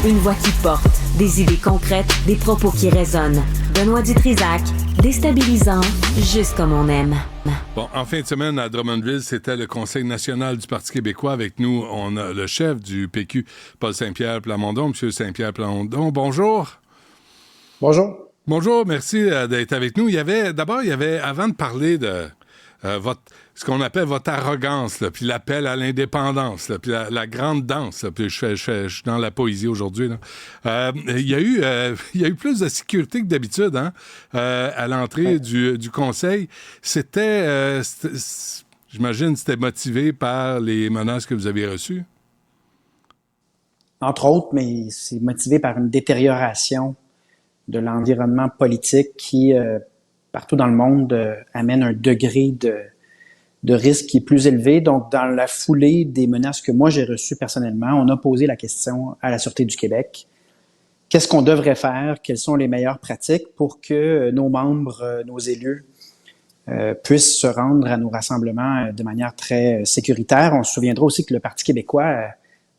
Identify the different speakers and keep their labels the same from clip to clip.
Speaker 1: Une voix qui porte, des idées concrètes, des propos qui résonnent. Benoît Dutrisac, déstabilisant, juste comme on aime.
Speaker 2: Bon, en fin de semaine, à Drummondville, c'était le Conseil national du Parti québécois. Avec nous, on a le chef du PQ, Paul Saint-Pierre Plamondon. Monsieur Saint-Pierre Plamondon, bonjour.
Speaker 3: Bonjour.
Speaker 2: Bonjour, merci d'être avec nous. Il y avait, avant de parler de ce qu'on appelle votre arrogance, là, puis l'appel à l'indépendance, là, puis la grande danse, là, puis je suis dans la poésie aujourd'hui, là. Il y a eu plus de sécurité que d'habitude, hein, à l'entrée du Conseil. J'imagine, c'était motivé par les menaces que vous avez reçues?
Speaker 3: Entre autres, mais c'est motivé par une détérioration de l'environnement politique qui, partout dans le monde, amène un degré de risque qui est plus élevé. Donc, dans la foulée des menaces que moi j'ai reçues personnellement, on a posé la question à la Sûreté du Québec. Qu'est-ce qu'on devrait faire? Quelles sont les meilleures pratiques pour que nos membres, nos élus, puissent se rendre à nos rassemblements de manière très sécuritaire? On se souviendra aussi que le Parti québécois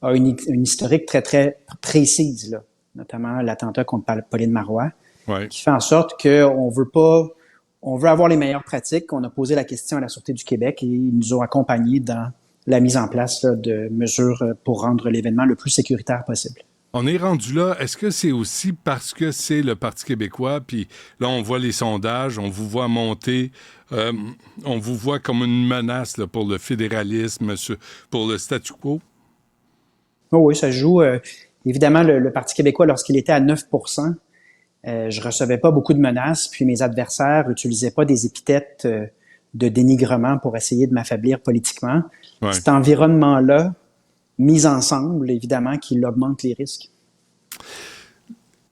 Speaker 3: a une historique très, très précise, là, notamment l'attentat contre Pauline Marois, qui fait en sorte qu'on veut avoir les meilleures pratiques. On a posé la question à la Sûreté du Québec et ils nous ont accompagnés dans la mise en place là, de mesures pour rendre l'événement le plus sécuritaire possible.
Speaker 2: On est rendu là. Est-ce que c'est aussi parce que c'est le Parti québécois, puis là, on voit les sondages, on vous voit monter, on vous voit comme une menace là, pour le fédéralisme, pour le statu quo?
Speaker 3: Oh oui, ça joue. Évidemment, le Parti québécois, lorsqu'il était à 9%, je recevais pas beaucoup de menaces, puis mes adversaires n'utilisaient pas des épithètes de dénigrement pour essayer de m'affaiblir politiquement. Ouais. Cet environnement-là, mis ensemble, évidemment, qu'il augmente les risques.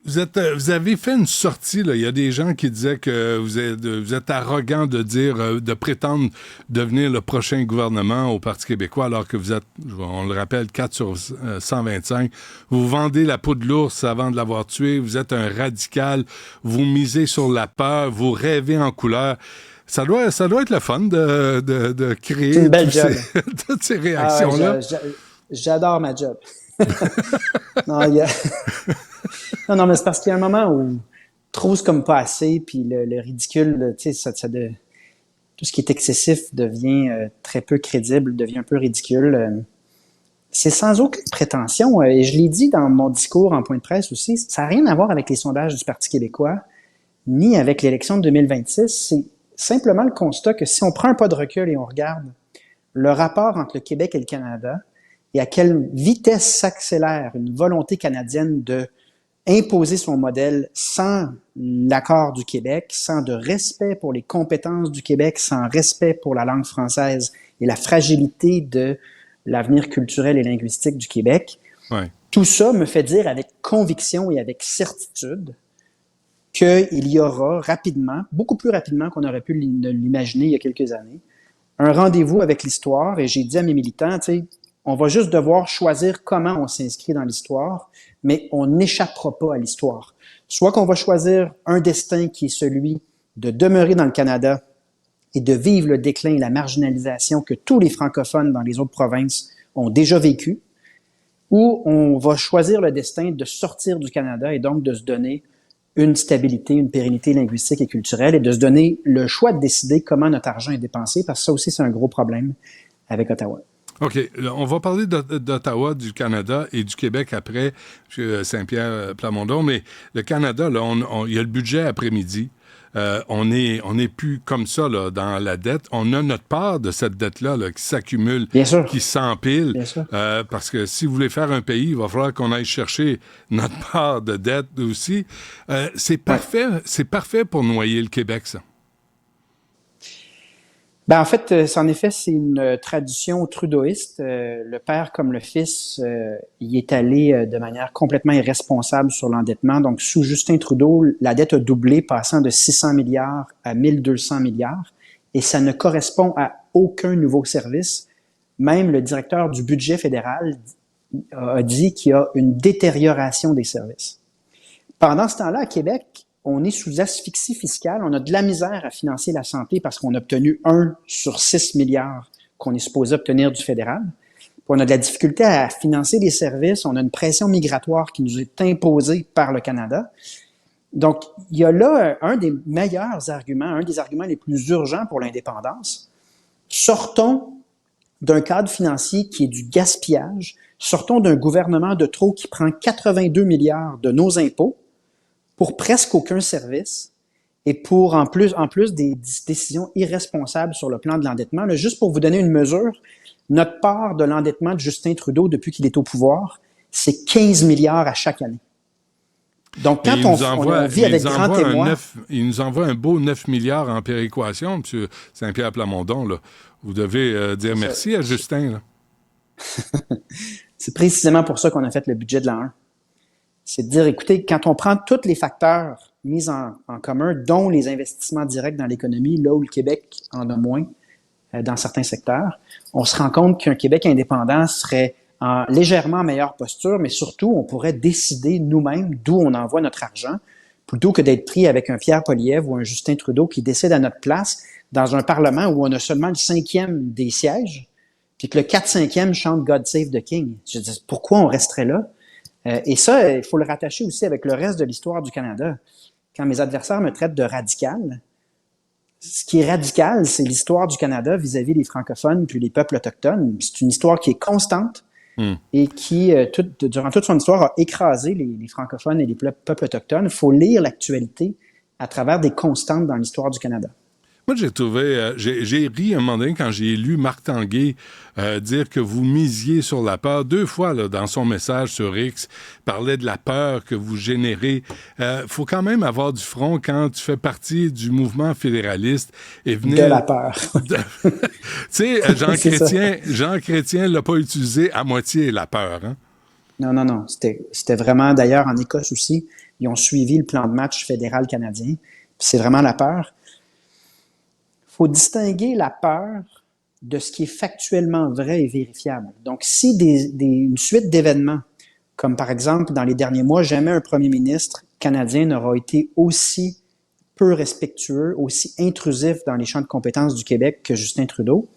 Speaker 2: Vous avez fait une sortie, là. Il y a des gens qui disaient que vous êtes arrogant de prétendre devenir le prochain gouvernement au Parti québécois, alors que vous êtes, on le rappelle, 4 sur 125. Vous vendez la peau de l'ours avant de l'avoir tué. Vous êtes un radical. Vous misez sur la peur. Vous rêvez en couleur. Ça doit être le fun de créer toutes ces réactions-là.
Speaker 3: J'adore ma job. Non, mais c'est parce qu'il y a un moment où trop c'est comme pas assez, puis le ridicule, tu sais, tout ce qui est excessif devient très peu crédible, devient un peu ridicule. C'est sans aucune prétention, et je l'ai dit dans mon discours en point de presse aussi, ça n'a rien à voir avec les sondages du Parti québécois, ni avec l'élection de 2026. C'est simplement le constat que si on prend un pas de recul et on regarde le rapport entre le Québec et le Canada, et à quelle vitesse s'accélère une volonté canadienne de imposer son modèle sans l'accord du Québec, sans de respect pour les compétences du Québec, sans respect pour la langue française et la fragilité de l'avenir culturel et linguistique du Québec. Ouais. Tout ça me fait dire avec conviction et avec certitude qu'il y aura rapidement, beaucoup plus rapidement qu'on aurait pu l'imaginer il y a quelques années, un rendez-vous avec l'histoire. Et j'ai dit à mes militants, tu sais, on va juste devoir choisir comment on s'inscrit dans l'histoire, mais on n'échappera pas à l'histoire. Soit qu'on va choisir un destin qui est celui de demeurer dans le Canada et de vivre le déclin et la marginalisation que tous les francophones dans les autres provinces ont déjà vécu, ou on va choisir le destin de sortir du Canada et donc de se donner une stabilité, une pérennité linguistique et culturelle et de se donner le choix de décider comment notre argent est dépensé, parce que ça aussi, c'est un gros problème avec Ottawa.
Speaker 2: OK. On va parler d'Ottawa, du Canada et du Québec après, M. Saint-Pierre Plamondon, mais le Canada, là, il y a le budget après-midi. On est plus comme ça là, dans la dette. On a notre part de cette dette-là là, qui s'accumule, qui s'empile. Parce que si vous voulez faire un pays, il va falloir qu'on aille chercher notre part de dette aussi. C'est parfait pour noyer le Québec, ça.
Speaker 3: Ben en fait, en effet, c'est une tradition trudeauiste. Le père comme le fils y est allé de manière complètement irresponsable sur l'endettement. Donc, sous Justin Trudeau, la dette a doublé, passant de 600 milliards à 1 200 milliards. Et ça ne correspond à aucun nouveau service. Même le directeur du budget fédéral a dit qu'il y a une détérioration des services. Pendant ce temps-là, à Québec, on est sous asphyxie fiscale, on a de la misère à financer la santé parce qu'on a obtenu 1 sur 6 milliards qu'on est supposé obtenir du fédéral. on a de la difficulté à financer des services, on a une pression migratoire qui nous est imposée par le Canada. Donc, il y a là un des meilleurs arguments, un des arguments les plus urgents pour l'indépendance. Sortons d'un cadre financier qui est du gaspillage, sortons d'un gouvernement de trop qui prend 82 milliards de nos impôts pour presque aucun service et pour en plus des décisions irresponsables sur le plan de l'endettement. Là, juste pour vous donner une mesure, notre part de l'endettement de Justin Trudeau depuis qu'il est au pouvoir, c'est 15 milliards à chaque année. Donc, quand on vit avec grand témoin...
Speaker 2: Il nous envoie un beau 9 milliards en péréquation, M. Saint-Pierre Plamondon. Là. Vous devez dire merci à Justin. Là.
Speaker 3: C'est précisément pour ça qu'on a fait le budget de l'an 1. C'est de dire, écoutez, quand on prend tous les facteurs mis en commun, dont les investissements directs dans l'économie, là où le Québec en a moins dans certains secteurs, on se rend compte qu'un Québec indépendant serait en légèrement meilleure posture, mais surtout, on pourrait décider nous-mêmes d'où on envoie notre argent, plutôt que d'être pris avec un Pierre Poilievre ou un Justin Trudeau qui décide à notre place dans un Parlement où on a seulement le 5e des sièges, puis que le 4/5e chante « God Save the King ». Je dis, pourquoi on resterait là? Et ça, il faut le rattacher aussi avec le reste de l'histoire du Canada. Quand mes adversaires me traitent de radical, ce qui est radical, c'est l'histoire du Canada vis-à-vis des francophones puis les peuples autochtones. C'est une histoire qui est constante et qui, durant toute son histoire, a écrasé les francophones et les peuples autochtones. Il faut lire l'actualité à travers des constantes dans l'histoire du Canada.
Speaker 2: Moi, j'ai trouvé... j'ai ri un moment donné quand j'ai lu Marc Tanguay dire que vous misiez sur la peur. 2 fois, là, dans son message sur X, parlait de la peur que vous générez. Faut quand même avoir du front quand tu fais partie du mouvement fédéraliste et venir...
Speaker 3: De la peur.
Speaker 2: Tu sais, Jean Chrétien l'a pas utilisé à moitié, la peur. Hein?
Speaker 3: Non. C'était vraiment, d'ailleurs, en Écosse aussi, ils ont suivi le plan de match fédéral canadien. Puis c'est vraiment la peur. Il faut distinguer la peur de ce qui est factuellement vrai et vérifiable. Donc, si une suite d'événements, comme par exemple dans les derniers mois, jamais un premier ministre canadien n'aura été aussi peu respectueux, aussi intrusif dans les champs de compétences du Québec que Justin Trudeau,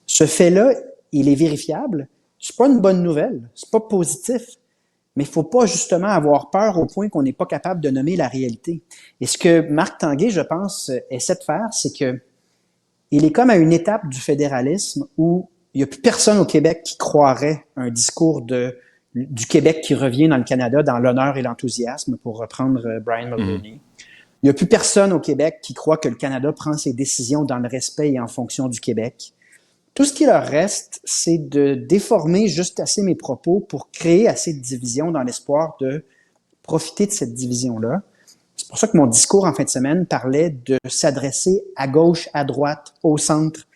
Speaker 3: ce fait-là, il est vérifiable. C'est pas une bonne nouvelle, c'est pas positif, mais il faut pas justement avoir peur au point qu'on n'est pas capable de nommer la réalité. Et ce que Marc Tanguay, je pense, essaie de faire, c'est que il est comme à une étape du fédéralisme où il n'y a plus personne au Québec qui croirait un discours du Québec qui revient dans le Canada dans l'honneur et l'enthousiasme, pour reprendre Brian Mulroney. Il n'y a plus personne au Québec qui croit que le Canada prend ses décisions dans le respect et en fonction du Québec. Tout ce qui leur reste, c'est de déformer juste assez mes propos pour créer assez de division dans l'espoir de profiter de cette division-là. C'est pour ça que mon discours en fin de semaine parlait de s'adresser à gauche, à droite, au centre,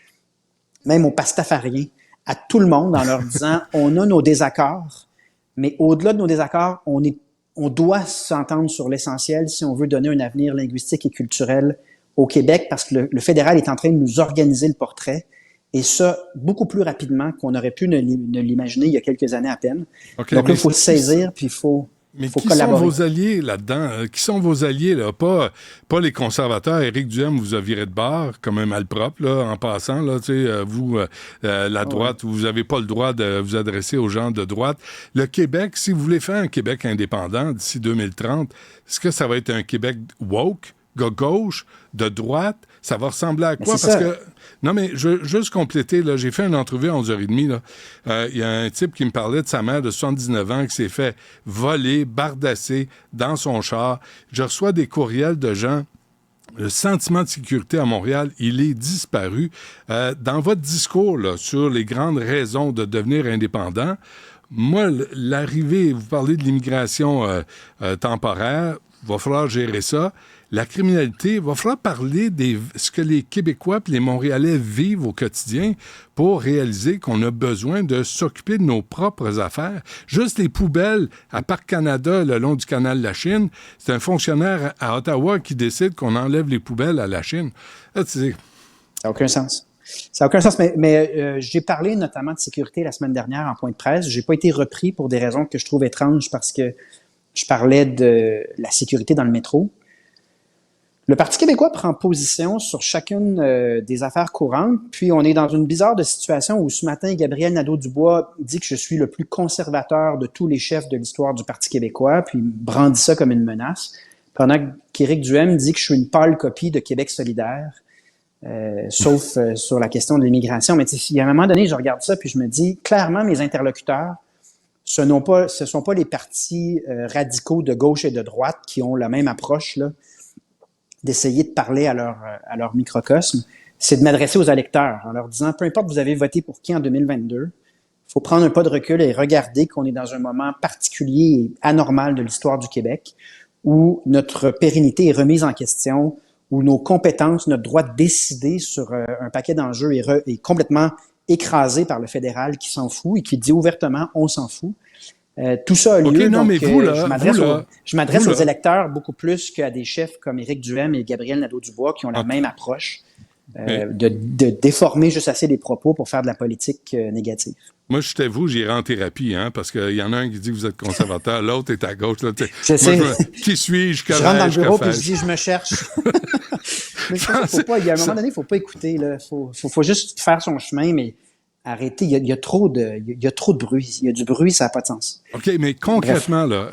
Speaker 3: même aux pastafariens, à tout le monde en leur disant « on a nos désaccords, mais au-delà de nos désaccords, on doit s'entendre sur l'essentiel si on veut donner un avenir linguistique et culturel au Québec, parce que le fédéral est en train de nous organiser le portrait, et ça beaucoup plus rapidement qu'on aurait pu ne l'imaginer il y a quelques années à peine. Okay, donc là, il faut le saisir, puis il faut...
Speaker 2: Mais qui sont vos alliés là-dedans? Qui sont vos alliés, là? Pas les conservateurs. Éric Duhem vous a viré de bord comme un malpropre, là, en passant. Là, vous, la droite, vous n'avez pas le droit de vous adresser aux gens de droite. Le Québec, si vous voulez faire un Québec indépendant d'ici 2030, est-ce que ça va être un Québec woke, gauche, de droite? Ça va ressembler à quoi? Parce que... Non, mais je veux juste compléter, là, j'ai fait une entrevue à 11h30, là. Il y a un type qui me parlait de sa mère de 79 ans qui s'est fait voler, bardasser dans son char. Je reçois des courriels de gens. Le sentiment de sécurité à Montréal, il est disparu. Dans votre discours là, sur les grandes raisons de devenir indépendant, moi, l'arrivée, vous parlez de l'immigration temporaire, il va falloir gérer ça. La criminalité, il va falloir parler de ce que les Québécois et les Montréalais vivent au quotidien pour réaliser qu'on a besoin de s'occuper de nos propres affaires. Juste les poubelles à Parc Canada, le long du canal de la Chine, c'est un fonctionnaire à Ottawa qui décide qu'on enlève les poubelles à la Chine. Là,
Speaker 3: ça n'a aucun sens. Ça n'a aucun sens, mais j'ai parlé notamment de sécurité la semaine dernière en point de presse. J'ai pas été repris pour des raisons que je trouve étranges parce que je parlais de la sécurité dans le métro. Le Parti québécois prend position sur chacune des affaires courantes, puis on est dans une bizarre de situation où ce matin, Gabriel Nadeau-Dubois dit que je suis le plus conservateur de tous les chefs de l'histoire du Parti québécois, puis brandit ça comme une menace, pendant qu'Éric Duhaime dit que je suis une pâle copie de Québec solidaire, sauf sur la question de l'immigration. Mais il y a un moment donné, je regarde ça, puis je me dis, clairement, mes interlocuteurs, ce sont pas les partis radicaux de gauche et de droite qui ont la même approche, là, d'essayer de parler à leur microcosme, c'est de m'adresser aux électeurs en leur disant, peu importe vous avez voté pour qui en 2022, il faut prendre un pas de recul et regarder qu'on est dans un moment particulier et anormal de l'histoire du Québec, où notre pérennité est remise en question, où nos compétences, notre droit de décider sur un paquet d'enjeux est complètement écrasé par le fédéral qui s'en fout et qui dit ouvertement « on s'en fout ». Tout ça a lieu,
Speaker 2: okay, non,
Speaker 3: donc
Speaker 2: mais vous, là,
Speaker 3: je m'adresse aux électeurs beaucoup plus qu'à des chefs comme Éric Duhaime et Gabriel Nadeau-Dubois qui ont la même approche de déformer juste assez les propos pour faire de la politique négative.
Speaker 2: Moi, je t'avoue, j'irai en thérapie, hein, parce qu'il y en a un qui dit que vous êtes conservateur, l'autre est à gauche. Là,
Speaker 3: je sais.
Speaker 2: Qui suis-je?
Speaker 3: Je rentre dans le bureau et je dis, je me cherche. Mais il y a un moment donné, il ne faut pas écouter. Il faut juste faire son chemin, mais arrêtez, il y a trop de bruit. Il y a du bruit, ça n'a pas de sens.
Speaker 2: OK, mais concrètement, là,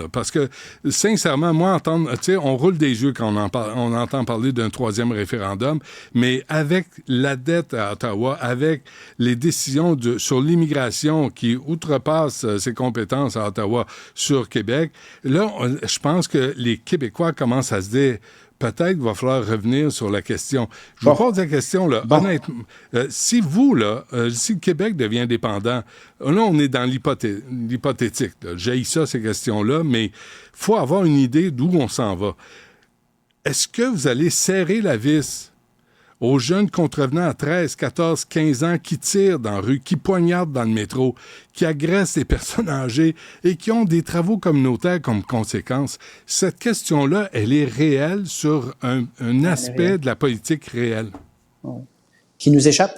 Speaker 2: parce que, sincèrement, moi, on roule des yeux quand on entend parler d'un troisième référendum, mais avec la dette à Ottawa, avec les décisions sur l'immigration qui outrepassent ses compétences à Ottawa sur Québec, là, je pense que les Québécois commencent à se dire... Peut-être qu'il va falloir revenir sur la question. Je vous pose la question, là, honnêtement. Si le Québec devient indépendant, là, on est dans l'hypothétique. J'haïs ça, ces questions-là, mais il faut avoir une idée d'où on s'en va. Est-ce que vous allez serrer la vis aux jeunes contrevenants à 13, 14, 15 ans qui tirent dans la rue, qui poignardent dans le métro, qui agressent les personnes âgées et qui ont des travaux communautaires comme conséquence? Cette question-là, elle est réelle sur un aspect de la politique réelle.
Speaker 3: Qui nous échappe.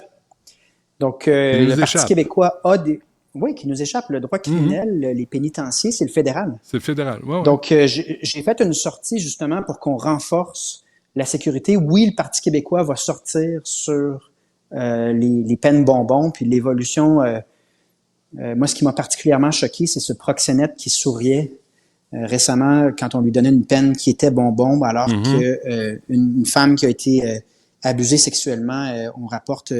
Speaker 3: Donc, le Parti québécois a des... Oui, qui nous échappe. Le droit criminel, les pénitenciers, c'est le fédéral.
Speaker 2: C'est le fédéral, oui.
Speaker 3: Donc, j'ai fait une sortie justement pour qu'on renforce la sécurité. Oui, le Parti québécois va sortir sur les peines bonbons, puis l'évolution. Moi, ce qui m'a particulièrement choqué, c'est ce proxénète qui souriait récemment quand on lui donnait une peine qui était bonbon, alors qu'une femme qui a été abusée sexuellement, on rapporte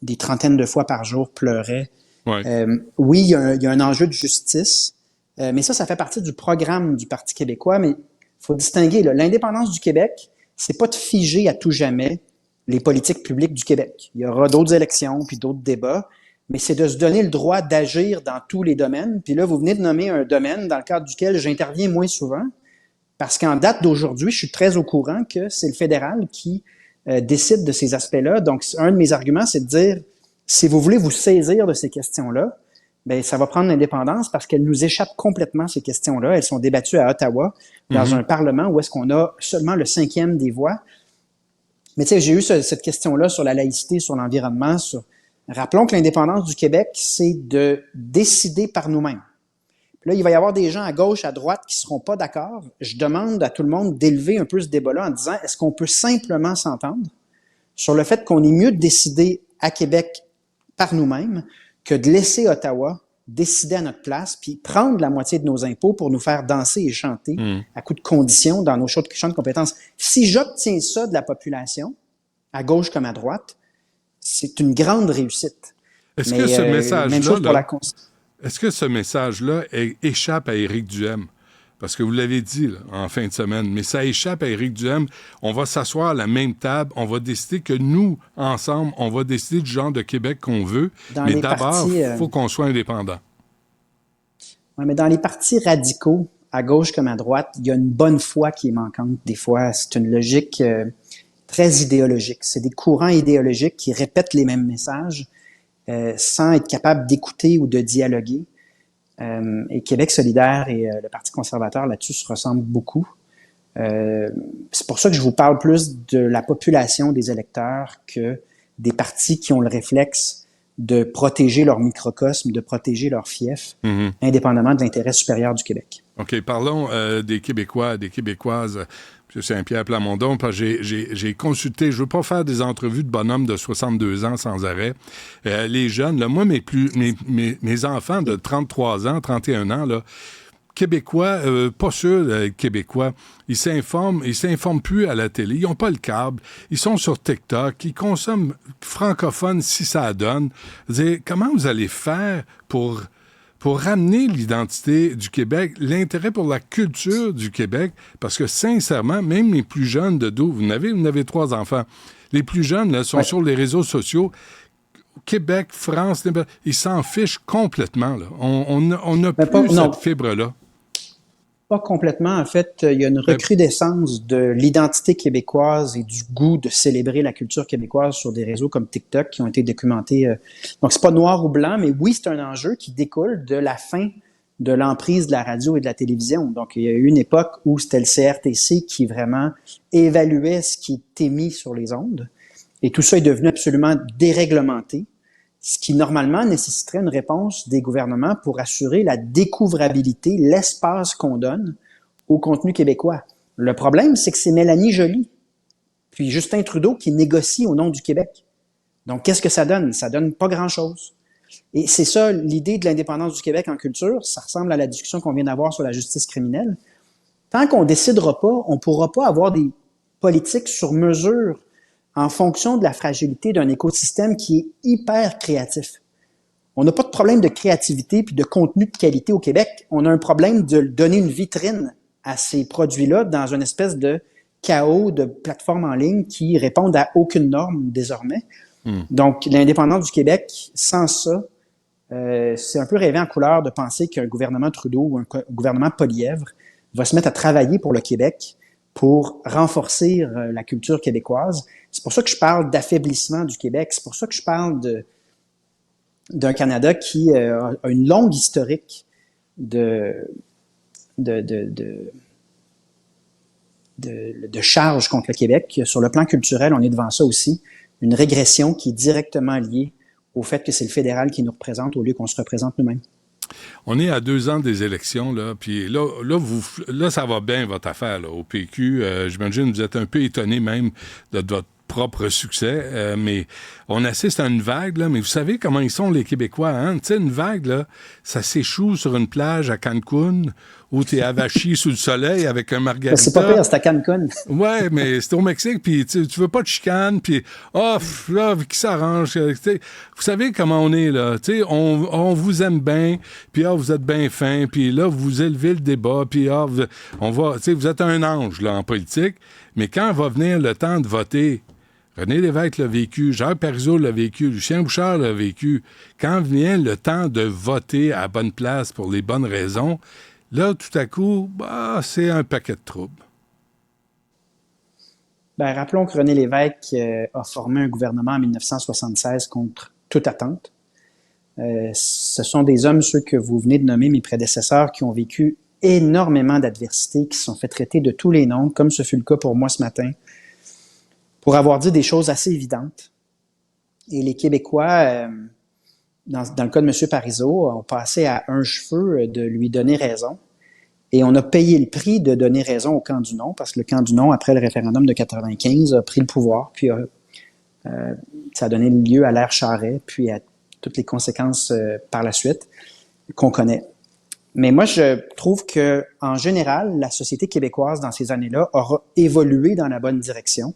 Speaker 3: des trentaines de fois par jour, pleurait.
Speaker 2: Ouais.
Speaker 3: Oui, il y a un enjeu de justice, mais ça fait partie du programme du Parti québécois, mais il faut distinguer, là, l'indépendance du Québec, c'est pas de figer à tout jamais les politiques publiques du Québec. Il y aura d'autres élections puis d'autres débats, mais c'est de se donner le droit d'agir dans tous les domaines. Puis là, vous venez de nommer un domaine dans le cadre duquel j'interviens moins souvent, parce qu'en date d'aujourd'hui, je suis très au courant que c'est le fédéral qui décide de ces aspects-là. Donc, un de mes arguments, c'est de dire, si vous voulez vous saisir de ces questions-là, bien, ça va prendre l'indépendance parce qu'elles nous échappent complètement, ces questions-là. Elles sont débattues à Ottawa, dans un parlement où est-ce qu'on a seulement le 5e des voix. Mais tu sais, j'ai eu cette question-là sur la laïcité, sur l'environnement. Rappelons que l'indépendance du Québec, c'est de décider par nous-mêmes. Puis là, il va y avoir des gens à gauche, à droite qui seront pas d'accord. Je demande à tout le monde d'élever un peu ce débat-là en disant, est-ce qu'on peut simplement s'entendre sur le fait qu'on est mieux de décider à Québec par nous-mêmes que de laisser Ottawa décider à notre place, puis prendre la moitié de nos impôts pour nous faire danser et chanter à coups de conditions dans nos champs de compétences. Si j'obtiens ça de la population, à gauche comme à droite, c'est une grande réussite.
Speaker 2: Est-ce que ce message-là, est-ce que ce message-là échappe à Éric Duhaime? Parce que vous l'avez dit là, en fin de semaine, mais ça échappe à Éric Duhaime. On va s'asseoir à la même table, on va décider que nous, ensemble, on va décider du genre de Québec qu'on veut, mais d'abord, il faut qu'on soit indépendant.
Speaker 3: Oui, mais dans les partis radicaux, à gauche comme à droite, il y a une bonne foi qui est manquante des fois. C'est une logique très idéologique. C'est des courants idéologiques qui répètent les mêmes messages sans être capables d'écouter ou de dialoguer. Et Québec solidaire et le Parti conservateur là-dessus se ressemblent beaucoup. C'est pour ça que je vous parle plus de la population des électeurs que des partis qui ont le réflexe de protéger leur microcosme, de protéger leur fief, indépendamment de l'intérêt supérieur du Québec.
Speaker 2: OK, parlons des Québécois, des Québécoises. M. Saint-Pierre Plamondon, parce que j'ai consulté, je ne veux pas faire des entrevues de bonhommes de 62 ans sans arrêt. Les jeunes, là, moi, mes enfants de 33 ans, 31 ans, là, Québécois, pas sûr Québécois, ils s'informent plus à la télé, ils n'ont pas le câble, ils sont sur TikTok, ils consomment francophone si ça donne. Comment vous allez faire pour ramener l'identité du Québec, l'intérêt pour la culture du Québec, parce que sincèrement, même les plus jeunes de 12, vous n'avez 3 enfants, les plus jeunes là, sont sur les réseaux sociaux, Québec, France, ils s'en fichent complètement. Là. On n'a plus cette fibre-là.
Speaker 3: Pas complètement. En fait, il y a une recrudescence de l'identité québécoise et du goût de célébrer la culture québécoise sur des réseaux comme TikTok qui ont été documentés. Donc, c'est pas noir ou blanc, mais oui, c'est un enjeu qui découle de la fin de l'emprise de la radio et de la télévision. Donc, il y a eu une époque où c'était le CRTC qui vraiment évaluait ce qui est émis sur les ondes. Et tout ça est devenu absolument déréglementé, ce qui normalement nécessiterait une réponse des gouvernements pour assurer la découvrabilité, l'espace qu'on donne au contenu québécois. Le problème, c'est que c'est Mélanie Joly, puis Justin Trudeau qui négocient au nom du Québec. Donc, qu'est-ce que ça donne? Ça donne pas grand-chose. Et c'est ça, l'idée de l'indépendance du Québec en culture, ça ressemble à la discussion qu'on vient d'avoir sur la justice criminelle. Tant qu'on décidera pas, on pourra pas avoir des politiques sur mesure en fonction de la fragilité d'un écosystème qui est hyper créatif. On n'a pas de problème de créativité puis de contenu de qualité au Québec. On a un problème de donner une vitrine à ces produits-là dans une espèce de chaos de plateformes en ligne qui répondent à aucune norme désormais. Donc, l'indépendance du Québec, sans ça, c'est un peu rêver en couleur de penser qu'un gouvernement Trudeau ou un gouvernement Poilievre va se mettre à travailler pour le Québec pour renforcer la culture québécoise. C'est pour ça que je parle d'affaiblissement du Québec. C'est pour ça que je parle d'un Canada qui a une longue historique de charge contre le Québec. Sur le plan culturel, on est devant ça aussi. Une régression qui est directement liée au fait que c'est le fédéral qui nous représente au lieu qu'on se représente nous-mêmes.
Speaker 2: On est à 2 ans des élections, là, puis là, ça va bien, votre affaire, là, au PQ. J'imagine que vous êtes un peu étonné même de votre propre succès, mais on assiste à une vague, là, mais vous savez comment ils sont, les Québécois, hein? Tu sais, une vague, là, ça s'échoue sur une plage à Cancun, où t'es avachi sous le soleil avec un margarita.
Speaker 3: C'est pas pire, c'est à Cancun.
Speaker 2: Ouais, mais c'est au Mexique, puis tu veux pas de chicane, puis là, qui s'arrange. Vous savez comment on est, là. Tu sais, on vous aime bien, puis vous êtes bien fin, puis là, vous élevez le débat, puis vous êtes un ange, là, en politique, mais quand va venir le temps de voter, René Lévesque l'a vécu, Jacques Parizeau l'a vécu, Lucien Bouchard l'a vécu, quand vient le temps de voter à la bonne place pour les bonnes raisons, là, tout à coup, c'est un paquet de troubles.
Speaker 3: Rappelons que René Lévesque a formé un gouvernement en 1976 contre toute attente. Ce sont des hommes, ceux que vous venez de nommer, mes prédécesseurs, qui ont vécu énormément d'adversités, qui se sont fait traiter de tous les noms, comme ce fut le cas pour moi ce matin, pour avoir dit des choses assez évidentes. Et les Québécois, dans le cas de M. Parizeau, ont passé à un cheveu de lui donner raison. Et on a payé le prix de donner raison au camp du non, parce que le camp du non, après le référendum de 95, a pris le pouvoir, puis ça a donné lieu à l'ère Charest, puis à toutes les conséquences par la suite qu'on connaît. Mais moi, je trouve que en général, la société québécoise, dans ces années-là, aura évolué dans la bonne direction.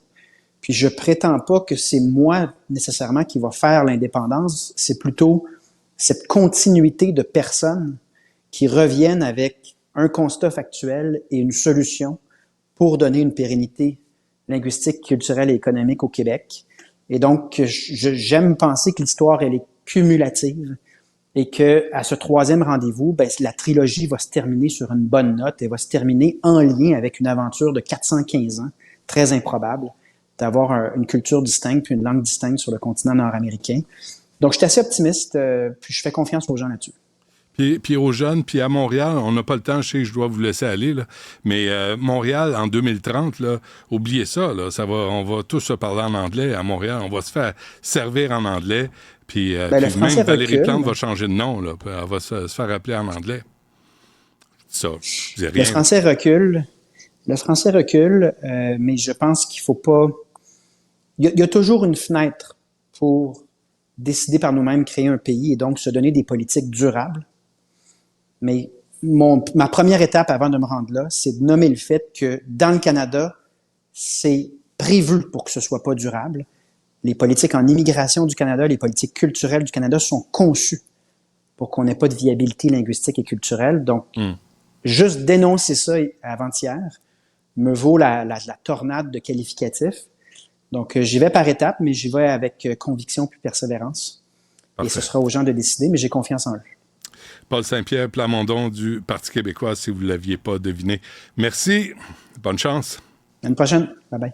Speaker 3: Puis je prétends pas que c'est moi nécessairement qui va faire l'indépendance, c'est plutôt cette continuité de personnes qui reviennent avec un constat factuel et une solution pour donner une pérennité linguistique, culturelle et économique au Québec. Et donc, j'aime penser que l'histoire, elle est cumulative et que à ce 3e rendez-vous, la trilogie va se terminer sur une bonne note et va se terminer en lien avec une aventure de 415 ans, très improbable, d'avoir une culture distincte puis une langue distincte sur le continent nord-américain. Donc, je suis assez optimiste, puis je fais confiance aux gens là-dessus.
Speaker 2: Puis aux jeunes, puis à Montréal, on n'a pas le temps, je sais que je dois vous laisser aller, là, mais Montréal, en 2030, là, oubliez ça, là, on va tous se parler en anglais à Montréal, on va se faire servir en anglais, puis même Valérie Plante va changer de nom, là, elle va se faire appeler en anglais. Ça, je dis rien.
Speaker 3: Le français recule, Le français recule, mais je pense qu'il faut pas... Il y a toujours une fenêtre pour décider par nous-mêmes créer un pays et donc se donner des politiques durables. Mais ma première étape avant de me rendre là, c'est de nommer le fait que dans le Canada, c'est prévu pour que ce soit pas durable. Les politiques en immigration du Canada, les politiques culturelles du Canada sont conçues pour qu'on n'ait pas de viabilité linguistique et culturelle. Donc, juste dénoncer ça avant-hier me vaut la tornade de qualificatifs. Donc, j'y vais par étapes, mais j'y vais avec conviction puis persévérance. Parfait. Et ce sera aux gens de décider, mais j'ai confiance en eux.
Speaker 2: Paul Saint-Pierre Plamondon du Parti québécois, si vous ne l'aviez pas deviné. Merci. Bonne chance.
Speaker 3: À une prochaine. Bye-bye.